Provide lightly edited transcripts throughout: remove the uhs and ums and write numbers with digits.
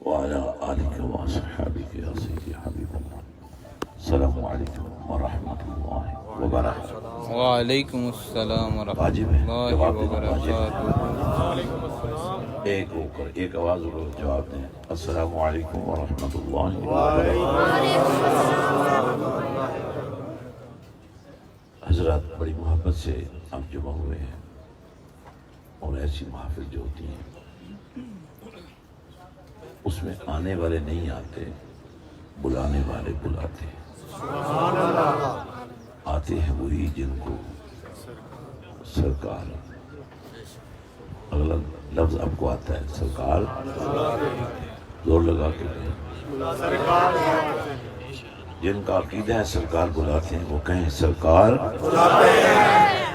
وعلى آلك وصحبك يا سيدي حبيب الله. السلام عليكم ورحمة الله وبركاته. وعلیکم السلام ورحمۃ اللہ وبرکاتہ. ایک ہو کر ایک آواز ہو جواب دیں. السلام علیکم ورحمۃ اللہ وبرکاتہ. حضرات بڑی محبت سے ہم جمع ہوئے ہیں اور ایسی محافل جو ہوتی ہیں اس میں آنے والے نہیں آتے، بلانے والے بلاتے ہیں. آتے ہیں وہی جن کو سرکار، اگلا لفظ آپ کو آتا ہے سرکار، زور لگا کے کہیں جن کا عقیدہ ہے سرکار بلاتے ہیں وہ کہیں سرکار بلاتے ہیں.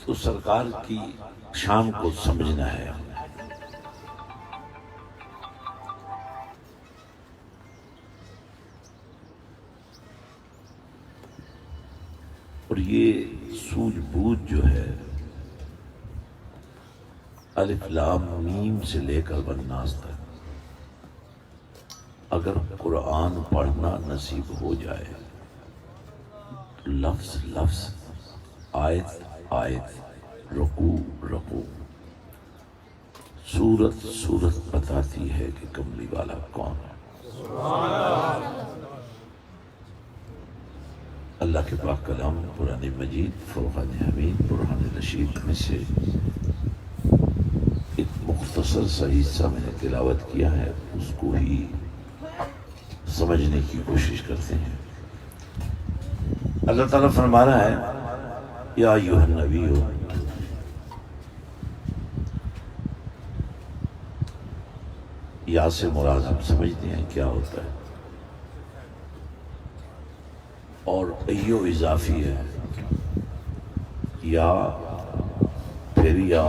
تو سرکار کی شان کو سمجھنا ہے. اور یہ سوجھ بوجھ جو ہے الف لام میم سے لے کر والناس تک، اگر قرآن پڑھنا نصیب ہو جائے تو لفظ لفظ، آیت آیت، رکوع رکوع، سورت سورت بتاتی ہے کہ کملی والا کون ہے. اللہ کے پاک کلام قرآن مجید فرقان حمید برہان رشید میں سے ایک مختصر سا حصہ میں نے تلاوت کیا ہے، اس کو ہی سمجھنے کی کوشش کرتے ہیں. اللہ تعالیٰ فرما رہا ہے یا ایھا النبی، یا سے مراد ہم سمجھتے ہیں کیا ہوتا ہے، اور ایو اضافی ہے، یا پھر یا.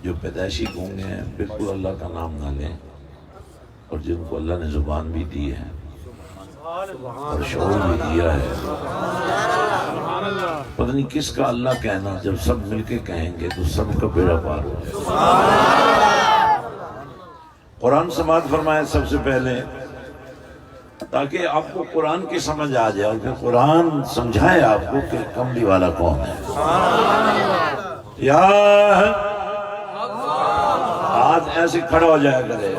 جو پیدائشی گونگے ہیں بالکل اللہ کا نام نہ لیں، اور جن کو اللہ نے زبان بھی دی ہے اور شعور بھی دیا ہے، پتہ نہیں کس کا اللہ کہنا، جب سب مل کے کہیں گے تو سب کا بیڑا پار ہو جائے. قرآن سماعت فرمائے سب سے پہلے تاکہ آپ کو قرآن کی سمجھ آ جائے، اور پھر قرآن سمجھائے آپ کو کہ کملی والا کون ہے. یا ہاتھ ایسے کھڑا ہو جایا کرے،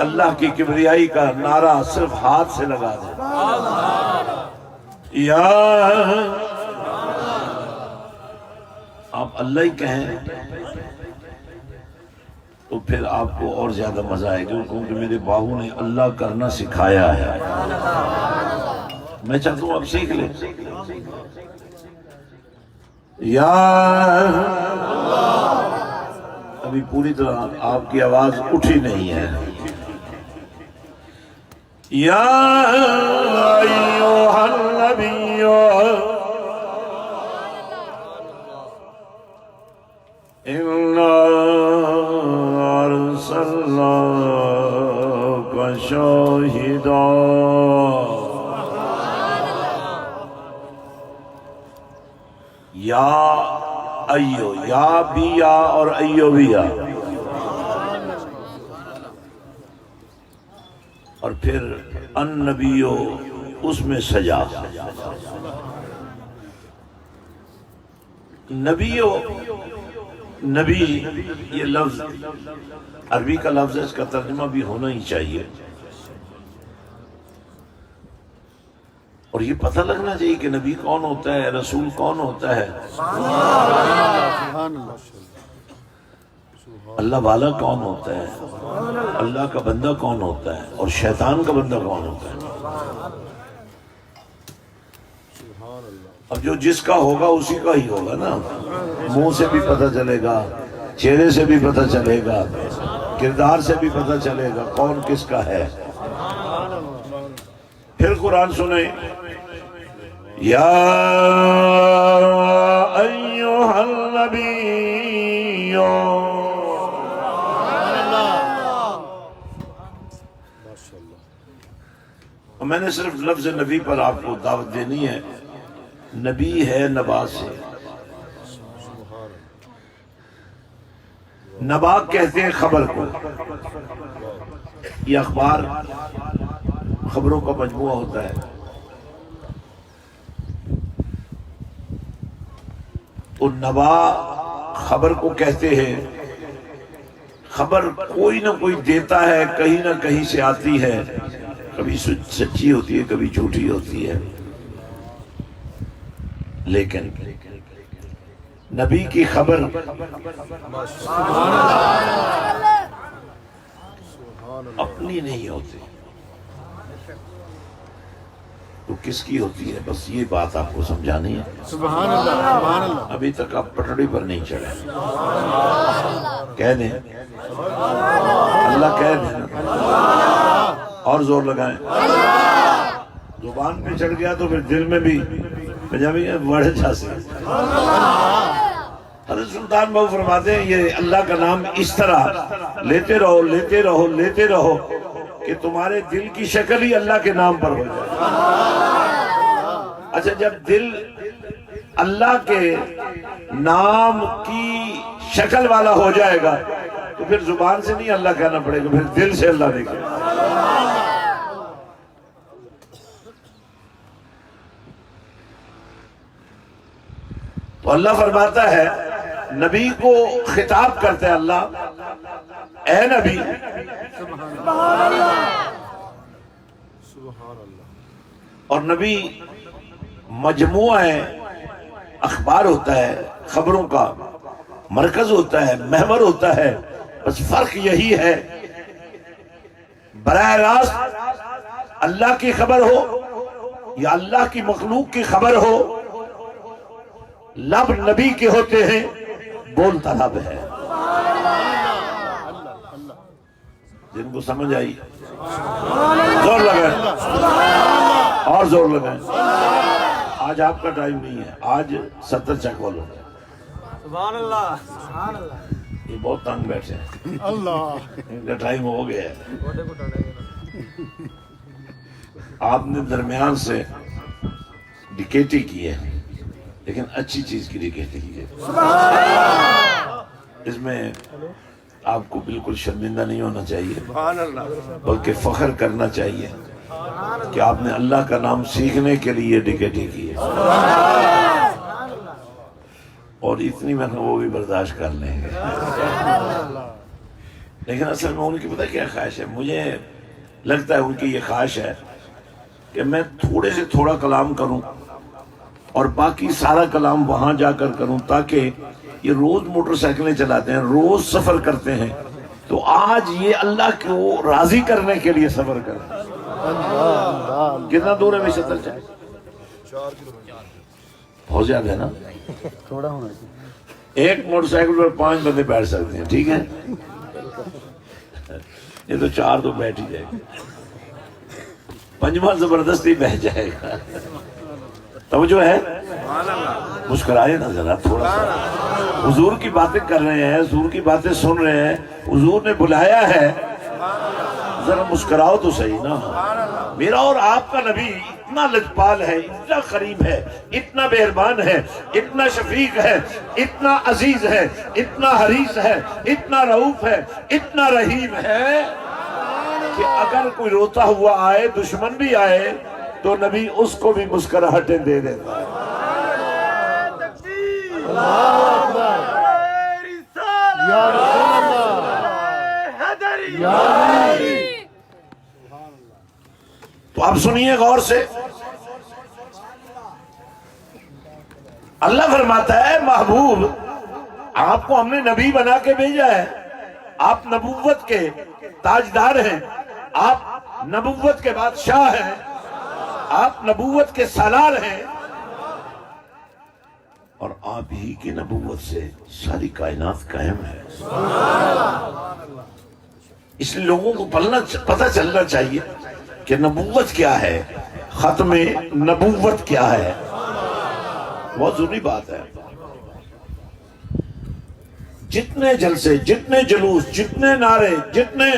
اللہ کی کبریائی کا نعرہ صرف ہاتھ سے لگا دے. یا آپ اللہ ہی کہیں تو پھر آپ کو اور زیادہ مزہ آئے گا، کیونکہ میرے باہو نے اللہ کرنا سکھایا ہے. میں چاہتا ہوں آپ سیکھ لیں. یا ابھی پوری طرح آپ کی آواز اٹھی نہیں ہے. یا ایھا النبی انا ارسلناک شاہدا. یا ایو، یا بھی یا اور ایو بھی یا، اور پھر النبیو اس میں سجا. نبیو، نبی یہ لفظ عربی کا لفظ ہے، اس کا ترجمہ بھی ہونا ہی چاہیے، اور یہ پتہ لگنا چاہیے کہ نبی کون ہوتا ہے، رسول کون ہوتا ہے، اللہ والا کون ہوتا ہے، اللہ کا بندہ کون ہوتا ہے، اور شیطان کا بندہ کون ہوتا ہے. اب جو جس کا ہوگا اسی کا ہی ہوگا نا. منہ سے بھی پتہ چلے گا، چہرے سے بھی پتہ چلے گا، کردار سے بھی پتہ چلے گا کون کس کا ہے. پھر قرآن سنیں. یا ایھا النبی، میں نے صرف لفظ نبی پر آپ کو دعوت دینی ہے. نبی ہے نبا سے، نبا کہتے ہیں خبر کو. یہ اخبار خبروں کا مجموعہ ہوتا ہے. تو نبا خبر کو کہتے ہیں. خبر کوئی نہ کوئی دیتا ہے، کہیں نہ کہیں سے آتی ہے، کبھی سچی ہوتی ہے کبھی جھوٹی ہوتی ہے، لیکن نبی کی خبر اپنی نہیں ہوتی تو کس کی ہوتی ہے؟ بس یہ بات آپ کو سمجھانی ہے. سبحان اللہ سبحان اللہ. ابھی تک آپ پٹڑی پر نہیں چڑھے. کہہ دیں اللہ، کہہ دیں اور زور لگائیں. زبان پہ چڑھ گیا تو پھر دل میں بھی پنجابی بڑھ جاتے. حضرت سلطان بہو فرماتے ہیں یہ اللہ کا نام اس طرح لیتے رہو لیتے رہو لیتے رہو کہ تمہارے دل کی شکل ہی اللہ کے نام پر ہو جائے. اچھا، جب دل اللہ کے نام کی شکل والا ہو جائے گا تو پھر زبان سے نہیں اللہ کہنا پڑے گا، پھر دل سے اللہ دیکھے. تو اللہ فرماتا ہے، نبی کو خطاب کرتے ہیں اللہ، اے نبی. اور نبی مجموعہ اخبار ہوتا ہے، خبروں کا مرکز ہوتا ہے، محور ہوتا ہے. بس فرق یہی ہے، براہ راست اللہ کی خبر ہو یا اللہ کی مخلوق کی خبر ہو، لب نبی کے ہوتے ہیں، بولتا لب ہے. جن کو سمجھ آئی زور لگائیں اور زور لگائیں. آج آپ کا ٹائم نہیں ہے، آج 70 چیک والوں. سبحان اللہ سبحان اللہ. یہ بہت تنگ بیٹھے ہیں، اللہ ان کا ٹائم ہو گیا ہے. آپ نے درمیان سے ڈکیٹی کی ہے، لیکن اچھی چیز کی ڈکیٹی کی ہے. اس میں آپ کو بالکل شرمندہ نہیں ہونا چاہیے، بلکہ فخر کرنا چاہیے کہ آپ نے اللہ کا نام سیکھنے کے لیے ڈکیٹی کی ہے. اور اتنی محنت وہ بھی برداشت کر لیں گے. لیکن اصل میں ان کی پتہ کیا خواہش ہے؟ مجھے لگتا ہے ان کی یہ خواہش ہے کہ میں تھوڑے سے تھوڑا کلام کروں اور باقی سارا کلام وہاں جا کر کروں، تاکہ یہ روز موٹر سائیکلیں چلاتے ہیں، روز سفر کرتے ہیں، تو آج یہ اللہ کو راضی کرنے کے لیے سفر کرتے ہیں. کتنا دور ہے ویسے تک؟ 4 کلومیٹر. بہت زیادہ ہے نا؟ تھوڑا ہونا چاہیے. ایک موٹر سائیکل پر 5 بندے بیٹھ سکتے ہیں، ٹھیک ہے؟ یہ تو 4 تو بیٹھ ہی جائے گا، 5واں زبردستی بیٹھ جائے گا. توجہ ہے؟ مسکرائے نا ذرا تھوڑا سا. حضور کی باتیں کر رہے ہیں، حضور کی باتیں سن رہے ہیں، حضور نے بلایا ہے، ذرا مسکراؤ تو صحیح نا. میرا اور آپ کا نبی اتنا لجپال ہے، اتنا قریب ہے، اتنا مہربان ہے، اتنا شفیق ہے، اتنا عزیز ہے، اتنا حریص ہے، اتنا رؤوف ہے، اتنا رحیم ہے کہ اگر کوئی روتا ہوا آئے، دشمن بھی آئے، تو نبی اس کو بھی مسکراہٹیں دے دیتا ہے. تو آپ سنیے غور سے. اللہ فرماتا ہے، محبوب آپ کو ہم نے نبی بنا کے بھیجا ہے، آپ نبوت کے تاجدار ہیں، آپ نبوت کے بادشاہ ہیں، آپ نبوت کے سالار ہیں، اور آپ ہی کی نبوت سے ساری کائنات قائم ہے. اس لیے لوگوں کو پتہ چلنا چاہیے کہ نبوت کیا ہے، ختم نبوت کیا ہے. بہت ضروری بات ہے. جتنے جلسے، جتنے جلوس، جتنے نعرے، جتنے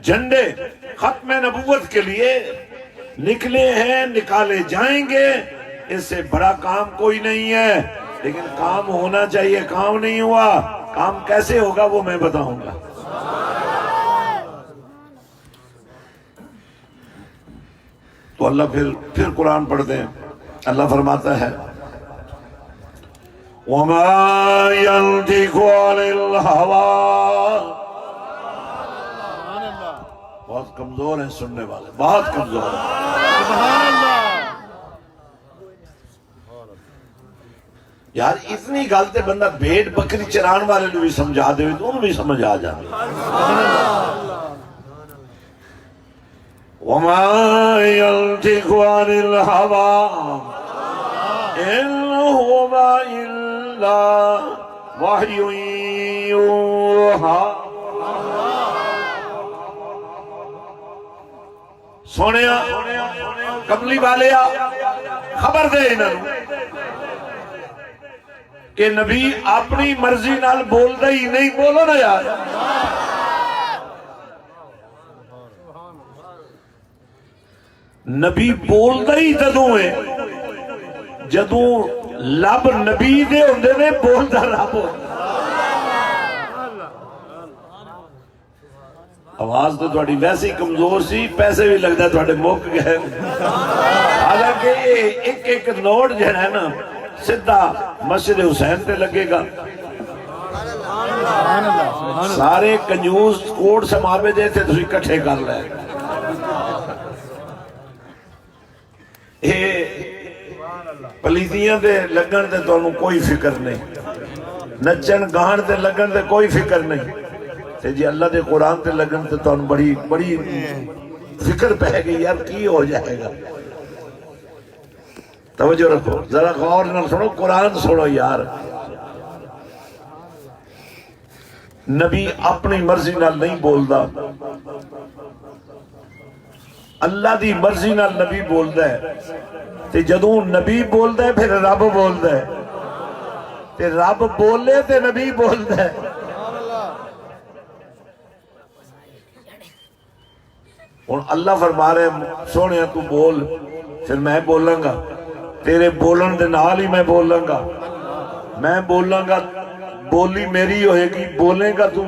جھنڈے ختم نبوت کے لیے نکلے ہیں، نکالے جائیں گے، اس سے بڑا کام کوئی نہیں ہے. لیکن کام ہونا چاہیے، کام نہیں ہوا. کام کیسے ہوگا وہ میں بتاؤں گا. تو اللہ پھر قرآن پڑھتے ہیں. اللہ فرماتا ہے وَمَا يَنْطِقُ عَنِ الْهَوَىٰ. بہت کمزور ہیں سننے والے, بہت کمزور ہیں. یار اتنی گلتے بندہ بھیڑ بکری چران والے نے بھی سمجھا دے تو انہوں بھی سمجھ آ جانے. وَمَا يَنْطِقُ عَنِ الْهَوَىٰ إِنْ هُوَ إِلَّا وَحْيٌ يُوحَىٰ. سونیا کملی والے خبر دے انہوں کہ نبی اپنی مرضی نال بول دے ہی نہیں. بولو نا یار. نبی بول دے ہی جدوں ہے جدوں لب نبی دے ہوندے نے بول دا رب. آواز تو تھوڑی ویسے ہی کمزور سی, پیسے بھی لگتا ہے تھوڑے مک گئے. حالانکہ ایک ایک نوٹ جو ہے نا سدھا مسجد حسین تے لگے گا. سارے کنجوس کوٹ سماوے دے تھے تسی کٹھے کر لے. پلیتیاں دے لگن تے تو کوئی فکر نہیں, نچن گان تے لگن تے کوئی فکر نہیں. تے جی اللہ دے قرآن تے لگن تے تو بڑی بڑی فکر پہ گئی یار کی ہو جائے گا. توجہ رکھو ذرا غور نہ سنو, قرآن سنو یار. نبی اپنی مرضی نال نہیں بولدا, اللہ دی مرضی نال نبی بولدا ہے. تے جدوں نبی بولدا ہے پھر رب بولدا ہے, تے رب بولے تے نبی بولدا ہے. اور اللہ فرما رہے سونے تو بول, پھر میں بولوں گا, تیرے بولن دے نال ہی میں بولوں گا. میں بولوں گا بولی میری ہوئے گی, بولے گا تو.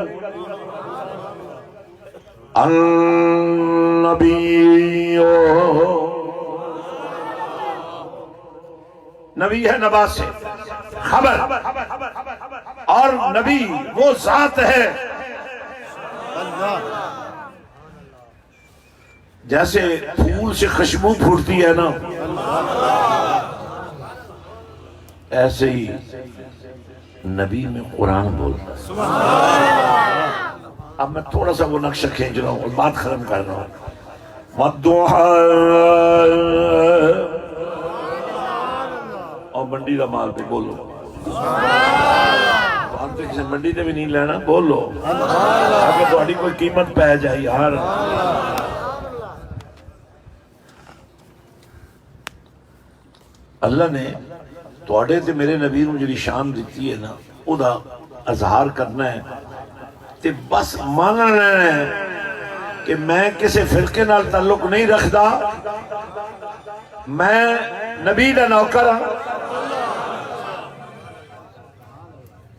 النبی نبی ہے نبا سے خبر, اور نبی وہ ذات ہے جیسے پھول سے خوشبو پھوٹتی ہے نا, ایسے ہی نبی میں قرآن بولتا. اب میں تھوڑا سا وہ نقشہ کھینچ رہا ہوں اور بات ختم کر رہا ہوں. اور منڈی کا مال پہ بولو, ہم تو کسی منڈی سے بھی نہیں لینا, بولو اگر تھوڑی کوئی قیمت پہ جائے یار. اللہ نے تواڈے تے میرے نبی نوں جڑی شان دیتی ہے نا او دا اظہار کرنا ہے تے بس ماننا ہے کہ میں کسی فرقے نال تعلق نہیں رکھدا, میں نبی دا نوکر ہاں.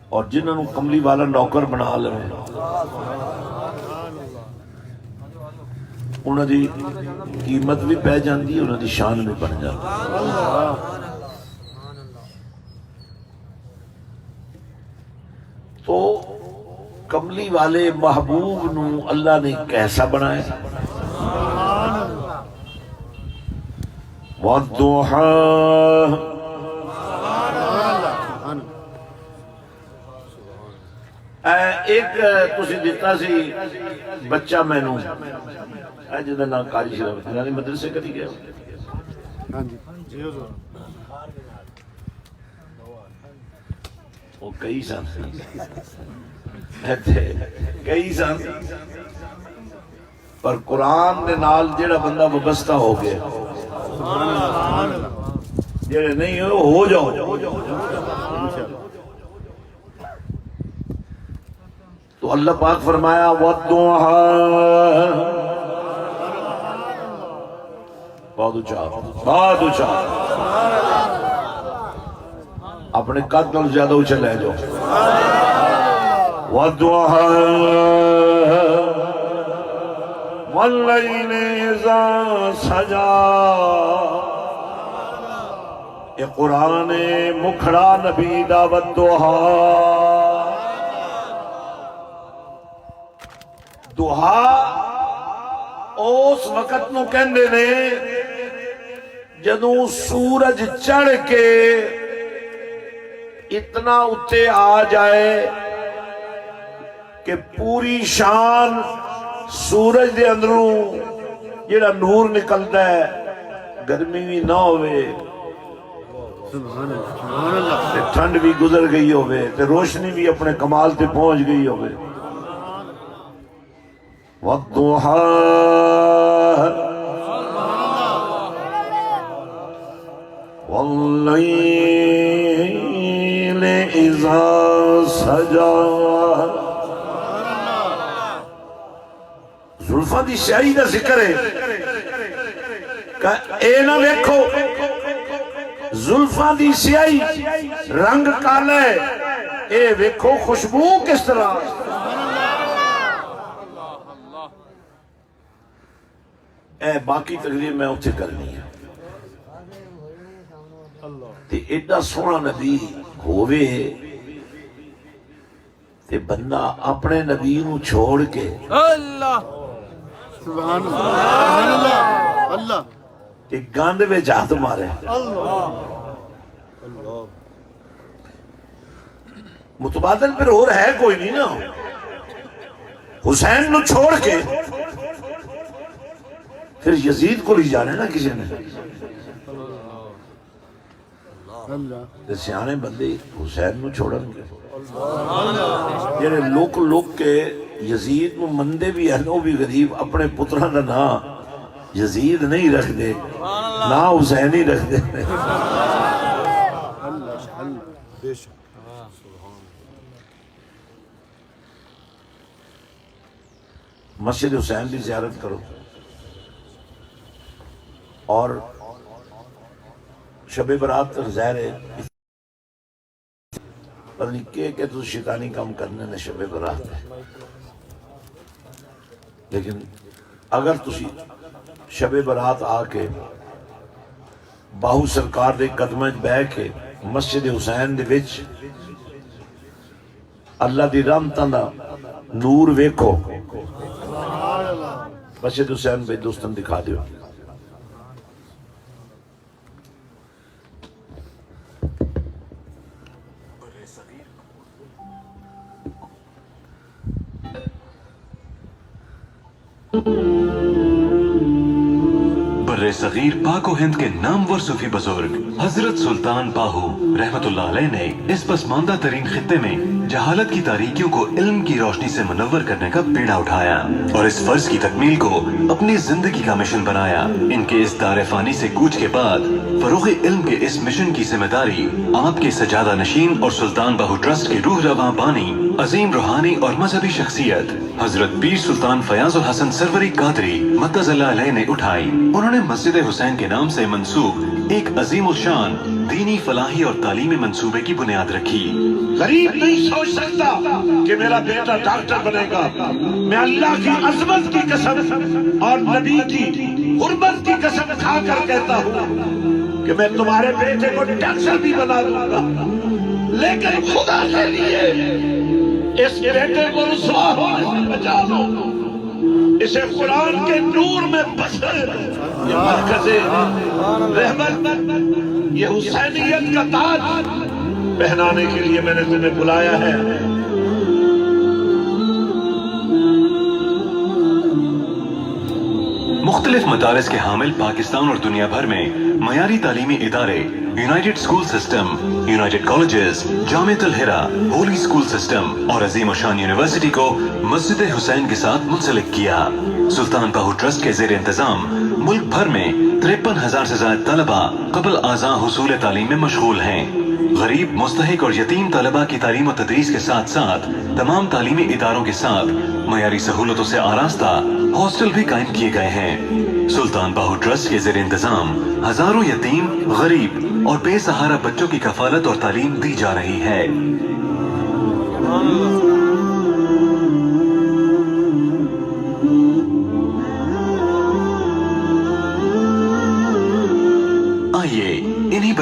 اور جنہوں نے کملی والا نوکر بنا لے انہوں دی قیمت بھی پہ جاندی, انہوں دی شان بھی بن جاتی. تو کملی والے محبوب نو اللہ نے کیسا بنایا؟ وَالضُّحَىٰ. ایک تسی دیتا سی بچہ میں نو جدہ نام قاری شرف یعنی مدرسے کری گیا وہ کئی سن کئی سن پر قرآن دے نال جیڑا بندہ وابستہ ہو گیا, جیڑے نہیں ہو جاؤ. تو اللہ پاک فرمایا وَالضُّحَىٰ. بہت اونچا, بہت اونچا, اپنے قد پر زیادہ اونچا لے جاؤ. والضحى واللیل اذا سجا. یہ قرآن مکھڑا نبی دا والضحى. دہا اس وقت نو کہندے نے جدوں سورج چڑھ کے اتنا اتے آ جائے کہ پوری شان سورج دے اندروں جڑا نور نکلدا ہے گرمی بھی نہ ہوئے تے ٹھنڈ بھی گزر گئی ہوئے تے روشنی بھی اپنے کمال تے پہنچ گئی ہوئے. والضحى واللیل اذا سجا. زلفاں دی سیاہی دا ذکر ہے کہ اے نہ دیکھو زلفاں دی سیاہی رنگ کالا ہے اے دیکھو خوشبو کس طرح. اے باقی تقریر میں اتھے کرنی ہے تے ایڈا سونا نبی ہووے تے بندہ اپنے نبی نو چھوڑ کے اللہ سبحان اللہ اللہ تے گاند میں جات مارے. متبادل پر اور ہے کوئی نہیں نا. حسین نو چھوڑ کے پھر یزید کو لے جانے نا کسی نے. سیانے بندے حسین نو چھوڑن گے جنہیں لوک کے یزید نو مندے بھی ہے وہ بھی غریب اپنے پترہ دا نا یزید نہیں رکھ دے نا حسین ہی رکھ دے. مسجد حسین کی زیارت کرو اور شب برات تک ظاہر ہے پتہ نہیں کہ تو شیطانی کام کرنے نے شب برات ہے. لیکن اگر تسی شب برات آ کے باہو سرکار دے قدمیں بہ کے مسجد حسین دے وچ اللہ دی رحمتاں دا نور ویکھو. مسجد حسین بھائی دوستاں دکھا دیو. برِ صغیر پاک و ہند کے نامور صوفی بزرگ حضرت سلطان باہو رحمت اللہ علیہ نے اس پسماندہ ترین خطے میں جہالت کی تاریکیوں کو علم کی روشنی سے منور کرنے کا بیڑا اٹھایا اور اس فرض کی تکمیل کو اپنی زندگی کا مشن بنایا. ان کے اس دار فانی سے کوچ کے بعد فروغ علم کے اس مشن کی ذمہ داری آپ کے سجادہ نشین اور سلطان باہو ٹرسٹ کے روح رواں بانی عظیم روحانی اور مذہبی شخصیت حضرت پیر سلطان فیاض الحسن سروری قادری مدظ اللہ علیہ نے اٹھائی. انہوں نے مسجد حسین کے نام سے منسوب ایک عظیم الشان دینی فلاحی اور تعلیمی منصوبے کی بنیاد رکھی. غریب نہیں سوچ سکتا کہ میرا بیٹا ڈاکٹر بنے گا. میں اللہ کی عظمت کی قسم اور نبی کی غربت کی قسم کھا کر کہتا ہوں کہ میں تمہارے بیٹے کو ڈاکٹر بھی بنا دوں گا. لیکن خدا کے لیے اس بیٹے کو رسوا ہونے سے بچا دو. اسے قرآن کے نور میں بسر یہ مرکز رحمت یہ حسینیت کا تاج پہنانے کے لیے میں نے تمہیں بلایا ہے. مختلف مدارس کے حامل پاکستان اور دنیا بھر میں معیاری تعلیمی ادارے United School System, United Colleges, جامعۃ الہرا، ہولی اسکول سسٹم اور عظیم الشان یونیورسٹی کو مسجد حسین کے ساتھ منسلک کیا. سلطان باہو ٹرسٹ کے زیر انتظام ملک بھر میں 53,000 سے زائد طلبہ قبل ازاں حصول تعلیم میں مشغول ہیں. غریب، مستحق اور یتیم طلبہ کی تعلیم و تدریس کے ساتھ ساتھ تمام تعلیمی اداروں کے ساتھ معیاری سہولتوں سے آراستہ ہاسٹل بھی قائم کیے گئے ہیں. سلطان باہو ٹرسٹ کے زیر انتظام ہزاروں یتیم، غریب اور بے سہارا بچوں کی کفالت اور تعلیم دی جا رہی ہے.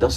10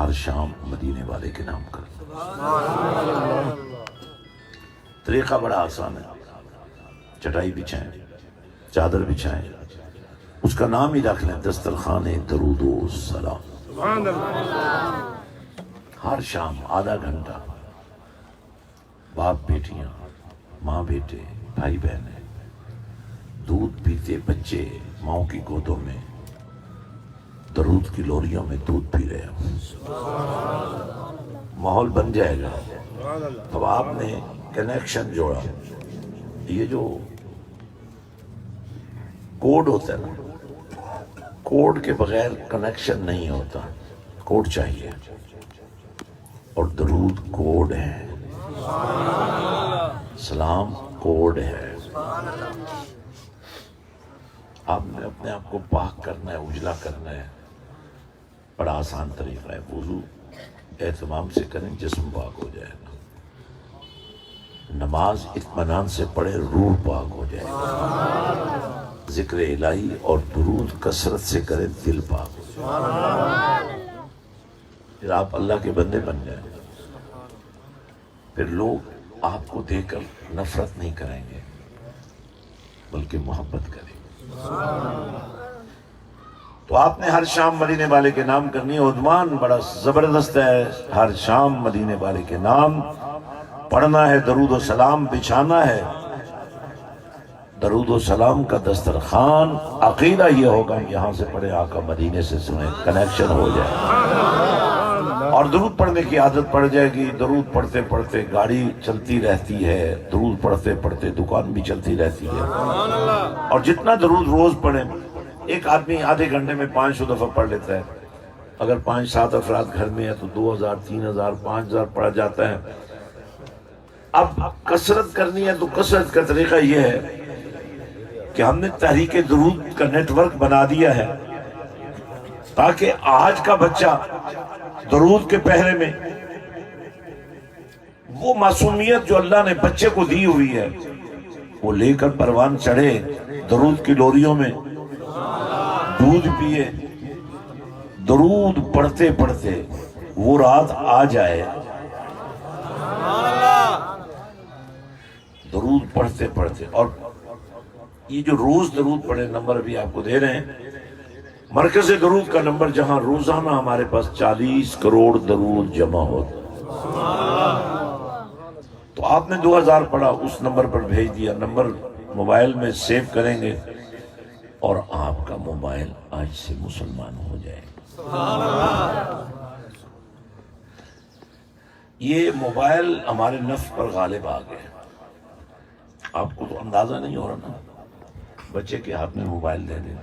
ہر شام مدینے والے کے نام کر. طریقہ بڑا آسان ہے. چٹائی بچھائیں, چادر بچھائیں, اس کا نام ہی رکھ لیں دسترخوان درود و سلام. ہر شام آدھا گھنٹہ باپ بیٹیاں, ماں بیٹے, بھائی بہنیں, دودھ پیتے بچے ماؤں کی گودوں میں درود کی لوریوں میں دودھ پی رہے ہیں. ماحول بن جائے گا. اب آپ نے کنیکشن جوڑا. یہ جو کوڈ ہوتا ہے نا, کوڈ کے بغیر کنیکشن نہیں ہوتا. کوڈ چاہیے, اور درود کوڈ ہے, سلام کوڈ ہے. آپ نے اپنے آپ کو پاک کرنا ہے, اجلا کرنا ہے. بڑا آسان طریقہ ہے. وضو اہتمام سے کریں, جسم پاک ہو جائے گا. نماز اطمینان سے پڑھے, روح پاک ہو جائے گا. ذکر الہی اور درود کثرت سے کریں, دل پاک ہو جائے گا. پھر آپ اللہ کے بندے بن جائیں. پھر لوگ آپ کو دیکھ کر نفرت نہیں کریں گے, بلکہ محبت کریں گے. تو آپ نے ہر شام مدینے والے کے نام کرنی ہے. عنوان بڑا زبردست ہے. ہر شام مدینے والے کے نام پڑھنا ہے, درود و سلام بچھانا ہے. درود و سلام کا دسترخوان. عقیدہ یہ ہوگا یہاں سے پڑھے, آقا مدینے سے سنیں, کنیکشن ہو جائے. اور درود پڑھنے کی عادت پڑ جائے گی. درود پڑھتے پڑھتے گاڑی چلتی رہتی ہے, درود پڑھتے پڑھتے دکان بھی چلتی رہتی ہے. اور جتنا درود روز پڑھیں, ایک آدمی آدھے گھنٹے میں 500 دفعہ پڑھ لیتا ہے. اگر 5-7 افراد گھر میں ہے تو 2000, 3000, 5000 پڑھا جاتا ہے. اب کثرت کرنی ہے تو کثرت کا طریقہ یہ ہے کہ ہم نے تحریک درود کا نیٹ ورک بنا دیا ہے, تاکہ آج کا بچہ درود کے پہرے میں وہ معصومیت جو اللہ نے بچے کو دی ہوئی ہے وہ لے کر پروان چڑھے, درود کی لوریوں میں دودھ پیے, درود پڑھتے پڑھتے وہ رات آ جائے. درود پڑھتے پڑھتے. اور یہ جو روز درود پڑھے, نمبر ابھی آپ کو دے رہے ہیں, مرکز درود کا نمبر, جہاں روزانہ ہمارے پاس 40 کروڑ درود جمع ہوتے. تو آپ نے 2000 پڑھا, اس نمبر پر بھیج دیا. نمبر موبائل میں سیو کریں گے اور آپ کا موبائل آج سے مسلمان ہو جائے گا. یہ موبائل ہمارے نفس پر غالب آ گئے. آپ کو تو اندازہ نہیں ہو رہا نا, بچے کے ہاتھ میں موبائل دے دیں.